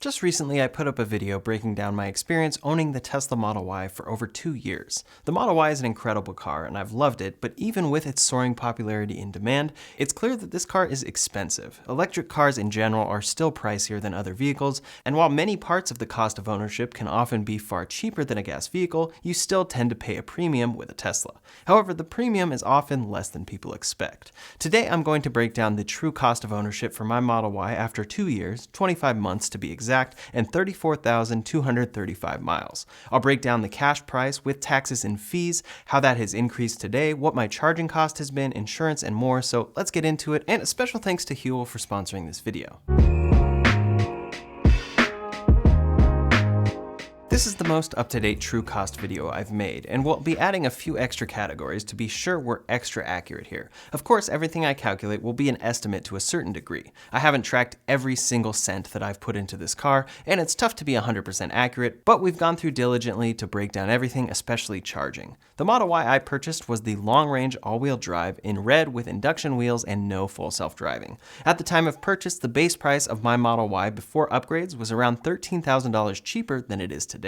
Just recently, I put up a video breaking down my experience owning the Tesla Model Y for over 2 years. The Model Y is an incredible car, and I've loved it, but even with its soaring popularity and demand, it's clear that this car is expensive. Electric cars in general are still pricier than other vehicles, and while many parts of the cost of ownership can often be far cheaper than a gas vehicle, you still tend to pay a premium with a Tesla. However, the premium is often less than people expect. Today, I'm going to break down the true cost of ownership for my Model Y after 2 years, 25 months to be exact, and 34,235 miles. I'll break down the cash price with taxes and fees, how that has increased today, what my charging cost has been, insurance, and more. So let's get into it, and a special thanks to Huel for sponsoring this video. This is the most up-to-date true cost video I've made, and we'll be adding a few extra categories to be sure we're extra accurate here. Of course, everything I calculate will be an estimate to a certain degree. I haven't tracked every single cent that I've put into this car, and it's tough to be 100% accurate, but we've gone through diligently to break down everything, especially charging. The Model Y I purchased was the long-range all-wheel drive in red with induction wheels and no full self-driving. At the time of purchase, the base price of my Model Y before upgrades was around $13,000 cheaper than it is today.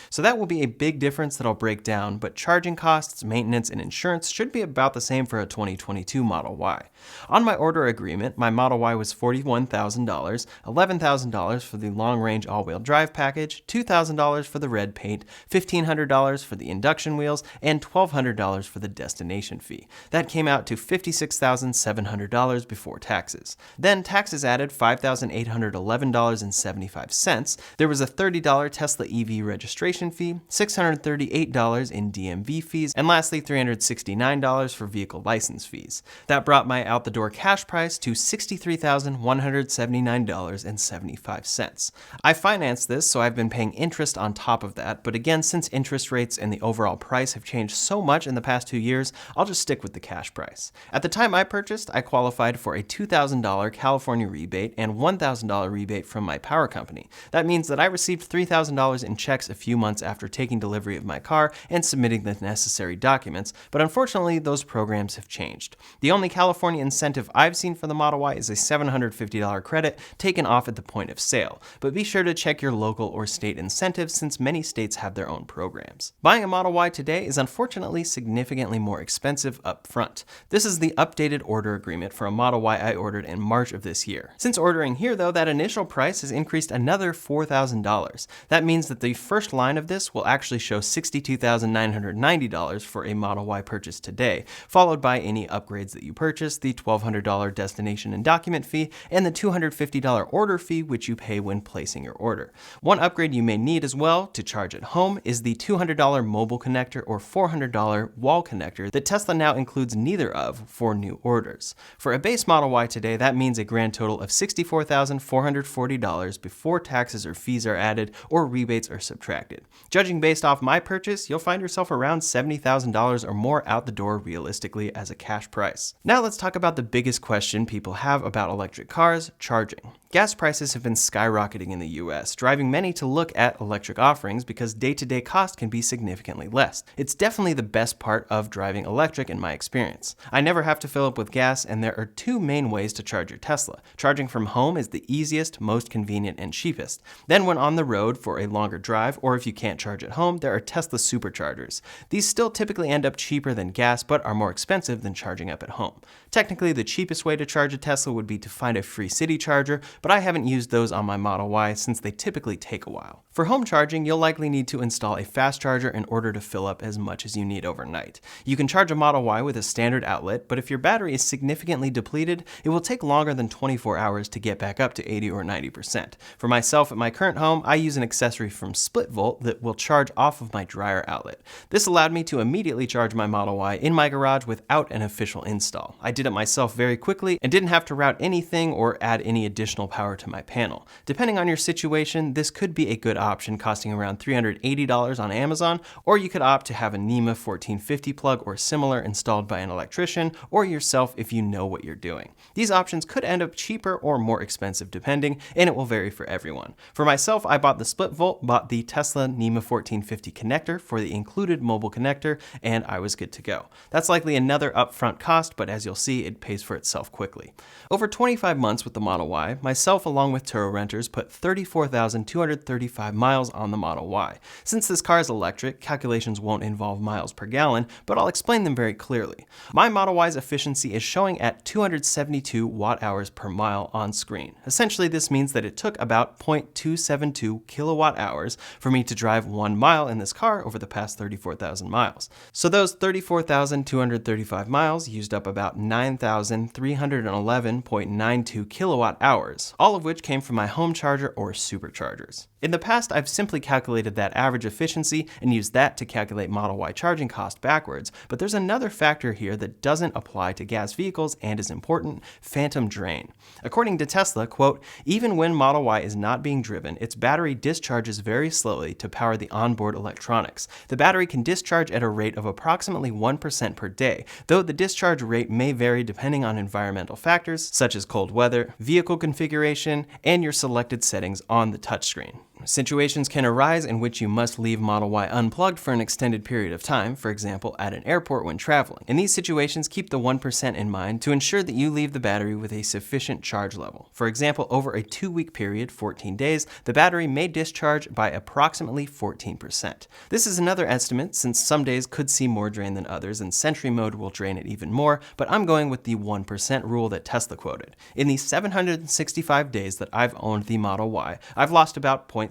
So that will be a big difference that I'll break down, but charging costs, maintenance, and insurance should be about the same for a 2022 Model Y. On my order agreement, my Model Y was $41,000, $11,000 for the long-range all-wheel drive package, $2,000 for the red paint, $1,500 for the induction wheels, and $1,200 for the destination fee. That came out to $56,700 before taxes. Then taxes added $5,811.75. There was a $30 Tesla EV registration fee, $638 in DMV fees, and lastly $369 for vehicle license fees. That brought my out-the-door cash price to $63,179.75. I financed this, so I've been paying interest on top of that, but again, since interest rates and the overall price have changed so much in the past 2 years, I'll just stick with the cash price. At the time I purchased, I qualified for a $2,000 California rebate and $1,000 rebate from my power company. That means that I received $3,000 in checks a few months after taking delivery of my car and submitting the necessary documents, but unfortunately those programs have changed. The only California incentive I've seen for the Model Y is a $750 credit taken off at the point of sale, but be sure to check your local or state incentives since many states have their own programs. Buying a Model Y today is unfortunately significantly more expensive up front. This is the updated order agreement for a Model Y I ordered in March of this year. Since ordering here though, that initial price has increased another $4,000. That means that the first line of this will actually show $62,990 for a Model Y purchase today, followed by any upgrades that you purchase, the $1,200 destination and document fee, and the $250 order fee which you pay when placing your order. One upgrade you may need as well to charge at home is the $200 mobile connector or $400 wall connector that Tesla now includes neither of for new orders. For a base Model Y today, that means a grand total of $64,440 before taxes or fees are added or rebates are subtracted. Judging based off my purchase, you'll find yourself around $70,000 or more out the door realistically as a cash price. Now let's talk about the biggest question people have about electric cars, charging. Gas prices have been skyrocketing in the US, driving many to look at electric offerings because day-to-day cost can be significantly less. It's definitely the best part of driving electric in my experience. I never have to fill up with gas, and there are two main ways to charge your Tesla. Charging from home is the easiest, most convenient, and cheapest. Then when on the road for a longer drive, or if you can't charge at home, there are Tesla Superchargers. These still typically end up cheaper than gas, but are more expensive than charging up at home. Technically, the cheapest way to charge a Tesla would be to find a free city charger, but I haven't used those on my Model Y since they typically take a while. For home charging, you'll likely need to install a fast charger in order to fill up as much as you need overnight. You can charge a Model Y with a standard outlet, but if your battery is significantly depleted, it will take longer than 24 hours to get back up to 80 or 90%. For myself at my current home, I use an accessory from SplitVolt that will charge off of my dryer outlet. This allowed me to immediately charge my Model Y in my garage without an official install. I did it myself very quickly and didn't have to route anything or add any additional power to my panel. Depending on your situation, this could be a good option, costing around $380 on Amazon, or you could opt to have a NEMA 1450 plug or similar installed by an electrician or yourself if you know what you're doing. These options could end up cheaper or more expensive depending, and it will vary for everyone. For myself, I bought the SplitVolt, bought the the Tesla NEMA 1450 connector for the included mobile connector, and I was good to go. That's likely another upfront cost, but as you'll see, it pays for itself quickly. Over 25 months with the Model Y, myself along with Turo Renters put 34,235 miles on the Model Y. Since this car is electric, calculations won't involve miles per gallon, but I'll explain them very clearly. My Model Y's efficiency is showing at 272 watt-hours per mile on screen. Essentially, this means that it took about 0.272 kilowatt-hours for me to drive 1 mile in this car over the past 34,000 miles. So those 34,235 miles used up about 9,311.92 kilowatt-hours, all of which came from my home charger or superchargers. In the past, I've simply calculated that average efficiency and used that to calculate Model Y charging cost backwards, but there's another factor here that doesn't apply to gas vehicles and is important: phantom drain. According to Tesla, quote, even when Model Y is not being driven, its battery discharges very slowly to power the onboard electronics. The battery can discharge at a rate of approximately 1% per day, though the discharge rate may vary depending on environmental factors such as cold weather, vehicle configuration, and your selected settings on the touchscreen. Situations can arise in which you must leave Model Y unplugged for an extended period of time, for example, at an airport when traveling. In these situations, keep the 1% in mind to ensure that you leave the battery with a sufficient charge level. For example, over a 2-week period, 14 days, the battery may discharge by approximately 14%. This is another estimate, since some days could see more drain than others, and Sentry mode will drain it even more, but I'm going with the 1% rule that Tesla quoted. In the 765 days that I've owned the Model Y, I've lost about 0.75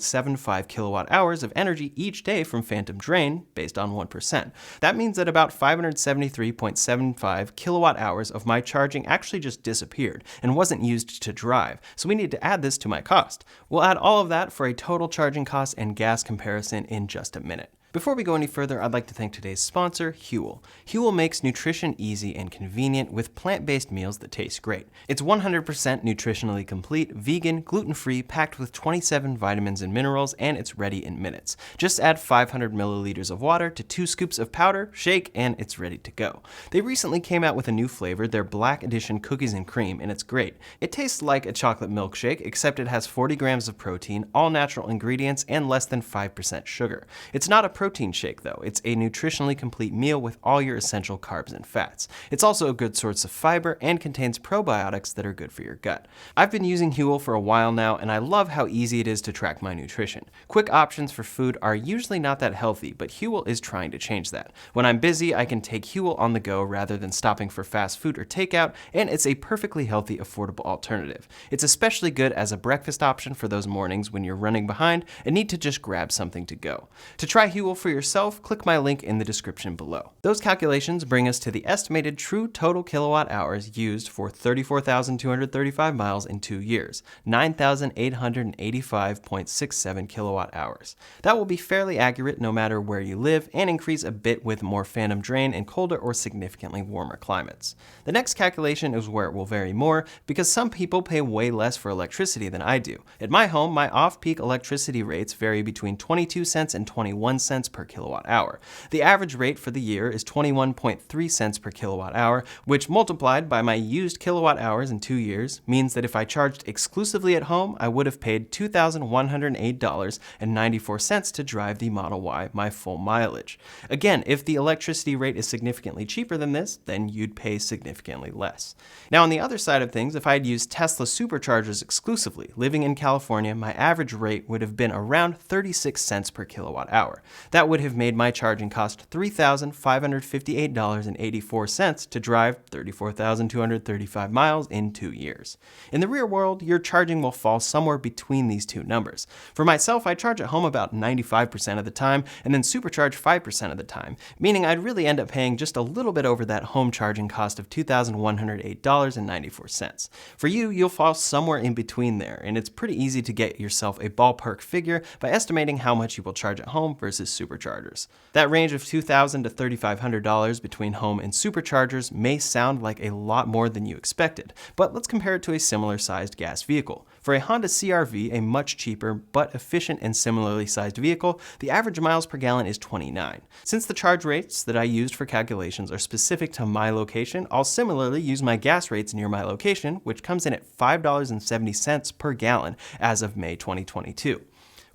kilowatt hours of energy each day from phantom drain, based on 1%. That means that about 573.75 kilowatt hours of my charging actually just disappeared and wasn't used to drive, so we need to add this to my cost. We'll add all of that for a total charging cost and gas comparison in just a minute. Before we go any further, I'd like to thank today's sponsor, Huel. Huel makes nutrition easy and convenient with plant-based meals that taste great. It's 100% nutritionally complete, vegan, gluten-free, packed with 27 vitamins and minerals, and it's ready in minutes. Just add 500 milliliters of water to 2 scoops of powder, shake, and it's ready to go. They recently came out with a new flavor, their Black Edition Cookies and Cream, and it's great. It tastes like a chocolate milkshake, except it has 40 grams of protein, all natural ingredients, and less than 5% sugar. It's not a protein shake though. It's a nutritionally complete meal with all your essential carbs and fats. It's also a good source of fiber and contains probiotics that are good for your gut. I've been using Huel for a while now, and I love how easy it is to track my nutrition. Quick options for food are usually not that healthy, but Huel is trying to change that. When I'm busy, I can take Huel on the go rather than stopping for fast food or takeout, and it's a perfectly healthy, affordable alternative. It's especially good as a breakfast option for those mornings when you're running behind and need to just grab something to go. To try Huel for yourself, click my link in the description below. Those calculations bring us to the estimated true total kilowatt hours used for 34,235 miles in 2 years, 9,885.67 kilowatt hours. That will be fairly accurate no matter where you live, and increase a bit with more phantom drain in colder or significantly warmer climates. The next calculation is where it will vary more, because some people pay way less for electricity than I do. At my home, my off-peak electricity rates vary between 22 cents and 21 cents per kilowatt hour. The average rate for the year is 21.3 cents per kilowatt hour, which multiplied by my used kilowatt hours in 2 years means that if I charged exclusively at home, I would have paid $2,108.94 to drive the Model Y my full mileage. Again, if the electricity rate is significantly cheaper than this, then you'd pay significantly less. Now on the other side of things, if I'd used Tesla Superchargers exclusively, living in California, my average rate would have been around 36 cents per kilowatt hour. That would have made my charging cost $3,558.84 to drive 34,235 miles in 2 years. In the real world, your charging will fall somewhere between these two numbers. For myself, I charge at home about 95% of the time, and then supercharge 5% of the time, meaning I'd really end up paying just a little bit over that home charging cost of $2,108.94. For you, you'll fall somewhere in between there, and it's pretty easy to get yourself a ballpark figure by estimating how much you will charge at home versus superchargers. That range of $2,000 to $3,500 between home and superchargers may sound like a lot more than you expected, but let's compare it to a similar sized gas vehicle. For a Honda CR-V, a much cheaper but efficient and similarly sized vehicle, the average miles per gallon is 29. Since the charge rates that I used for calculations are specific to my location, I'll similarly use my gas rates near my location, which comes in at $5.70 per gallon as of May 2022.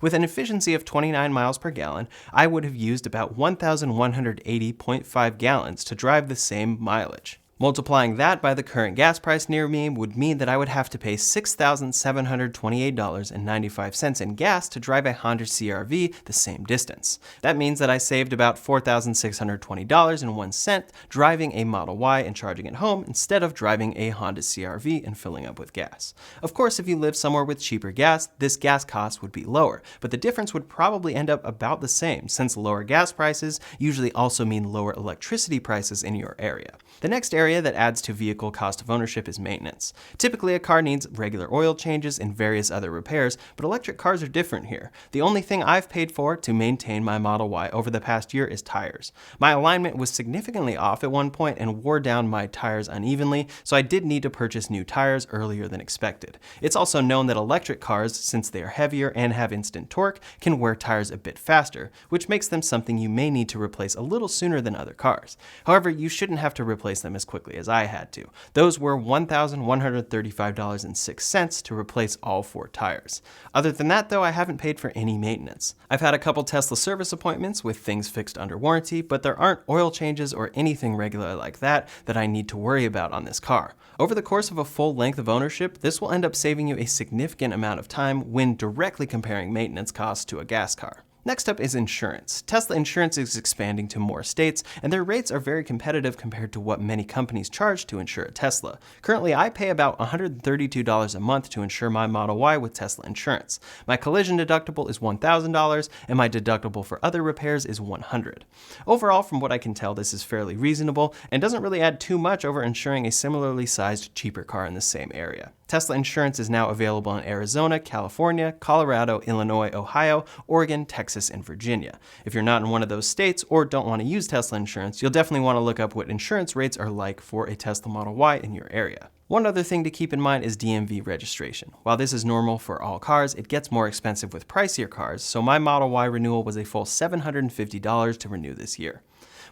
With an efficiency of 29 miles per gallon, I would have used about 1,180.5 gallons to drive the same mileage. Multiplying that by the current gas price near me would mean that I would have to pay $6,728.95 in gas to drive a Honda CR-V the same distance. That means that I saved about $4,620.01 driving a Model Y and charging at home instead of driving a Honda CR-V and filling up with gas. Of course, if you live somewhere with cheaper gas, this gas cost would be lower, but the difference would probably end up about the same, since lower gas prices usually also mean lower electricity prices in your area. The next area that adds to vehicle cost of ownership is maintenance. Typically, a car needs regular oil changes and various other repairs, but electric cars are different here. The only thing I've paid for to maintain my Model Y over the past year is tires. My alignment was significantly off at one point and wore down my tires unevenly, so I did need to purchase new tires earlier than expected. It's also known that electric cars, since they are heavier and have instant torque, can wear tires a bit faster, which makes them something you may need to replace a little sooner than other cars. However, you shouldn't have to replace them as quickly as I had to. Those were $1,135.06 to replace all 4 tires. Other than that though, I haven't paid for any maintenance. I've had a couple Tesla service appointments with things fixed under warranty, but there aren't oil changes or anything regular like that I need to worry about on this car. Over the course of a full length of ownership, this will end up saving you a significant amount of time when directly comparing maintenance costs to a gas car. Next up is insurance. Tesla insurance is expanding to more states, and their rates are very competitive compared to what many companies charge to insure a Tesla. Currently, I pay about $132 a month to insure my Model Y with Tesla insurance. My collision deductible is $1,000, and my deductible for other repairs is $100. Overall, from what I can tell, this is fairly reasonable, and doesn't really add too much over insuring a similarly sized, cheaper car in the same area. Tesla insurance is now available in Arizona, California, Colorado, Illinois, Ohio, Oregon, Texas, and Virginia. If you're not in one of those states or don't want to use Tesla insurance, you'll definitely want to look up what insurance rates are like for a Tesla Model Y in your area. One other thing to keep in mind is DMV registration. While this is normal for all cars, it gets more expensive with pricier cars, so my Model Y renewal was a full $750 to renew this year.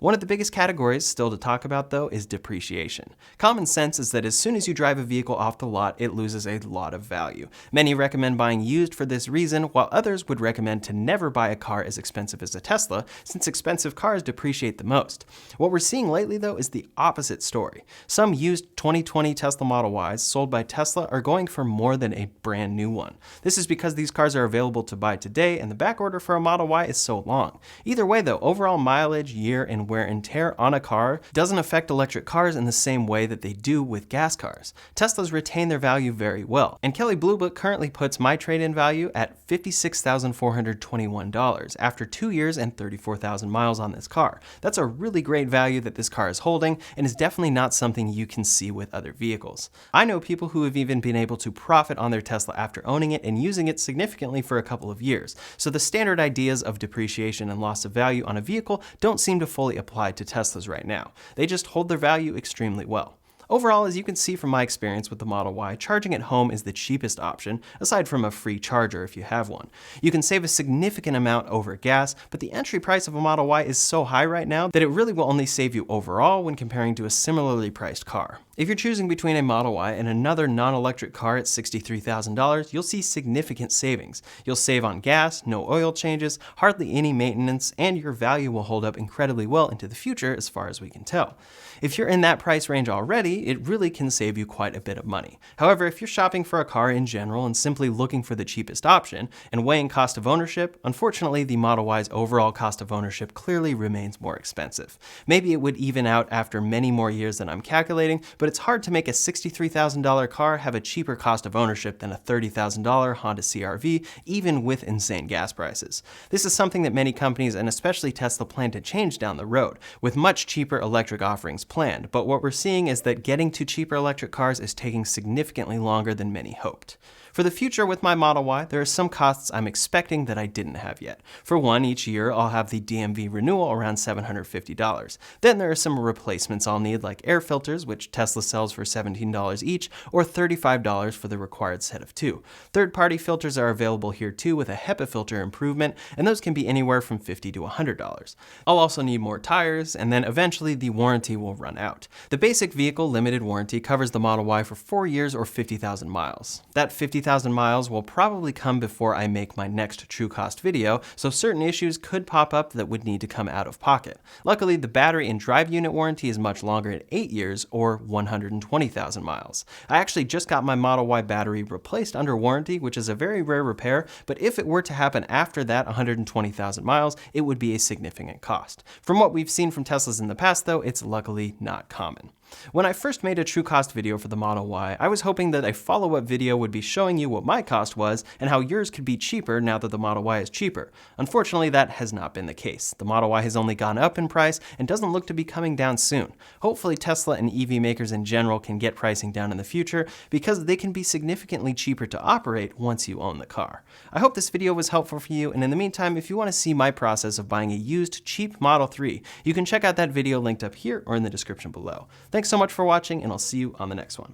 One of the biggest categories still to talk about though is depreciation. Common sense is that as soon as you drive a vehicle off the lot, it loses a lot of value. Many recommend buying used for this reason, while others would recommend to never buy a car as expensive as a Tesla, since expensive cars depreciate the most. What we're seeing lately though is the opposite story. Some used 2020 Tesla Model Ys sold by Tesla are going for more than a brand new one. This is because these cars are available to buy today and the back order for a Model Y is so long. Either way though, overall mileage, year, and wear and tear on a car doesn't affect electric cars in the same way that they do with gas cars. Teslas retain their value very well, and Kelley Blue Book currently puts my trade-in value at $56,421 after 2 years and 34,000 miles on this car. That's a really great value that this car is holding, and is definitely not something you can see with other vehicles. I know people who have even been able to profit on their Tesla after owning it and using it significantly for a couple of years, so the standard ideas of depreciation and loss of value on a vehicle don't seem to fully apply to Teslas right now. They just hold their value extremely well. Overall, as you can see from my experience with the Model Y, charging at home is the cheapest option, aside from a free charger if you have one. You can save a significant amount over gas, but the entry price of a Model Y is so high right now that it really will only save you overall when comparing to a similarly priced car. If you're choosing between a Model Y and another non-electric car at $63,000, you'll see significant savings. You'll save on gas, no oil changes, hardly any maintenance, and your value will hold up incredibly well into the future as far as we can tell. If you're in that price range already, it really can save you quite a bit of money. However, if you're shopping for a car in general and simply looking for the cheapest option and weighing cost of ownership, unfortunately the Model Y's overall cost of ownership clearly remains more expensive. Maybe it would even out after many more years than I'm calculating, but it's hard to make a $63,000 car have a cheaper cost of ownership than a $30,000 Honda CR-V, even with insane gas prices. This is something that many companies and especially Tesla plan to change down the road, with much cheaper electric offerings planned, but what we're seeing is that getting to cheaper electric cars is taking significantly longer than many hoped. For the future with my Model Y, there are some costs I'm expecting that I didn't have yet. For one, each year I'll have the DMV renewal around $750. Then there are some replacements I'll need like air filters, which Tesla sells for $17 each, or $35 for the required set of 2. Third-party filters are available here too with a HEPA filter improvement, and those can be anywhere from $50 to $100. I'll also need more tires, and then eventually the warranty will run out. The basic vehicle limited warranty covers the Model Y for 4 years or 50,000 miles. That 50,000 150,000 miles will probably come before I make my next true cost video, so certain issues could pop up that would need to come out of pocket. Luckily, the battery and drive unit warranty is much longer at 8 years or 120,000 miles. I actually just got my Model Y battery replaced under warranty, which is a very rare repair, but if it were to happen after that 120,000 miles, it would be a significant cost. From what we've seen from Teslas in the past though, it's luckily not common. When I first made a true cost video for the Model Y, I was hoping that a follow-up video would be showing you what my cost was and how yours could be cheaper now that the Model Y is cheaper. Unfortunately, that has not been the case. The Model Y has only gone up in price and doesn't look to be coming down soon. Hopefully Tesla and EV makers in general can get pricing down in the future because they can be significantly cheaper to operate once you own the car. I hope this video was helpful for you, and in the meantime, if you want to see my process of buying a used cheap Model 3, you can check out that video linked up here or in the description below. Thanks so much for watching, and I'll see you on the next one.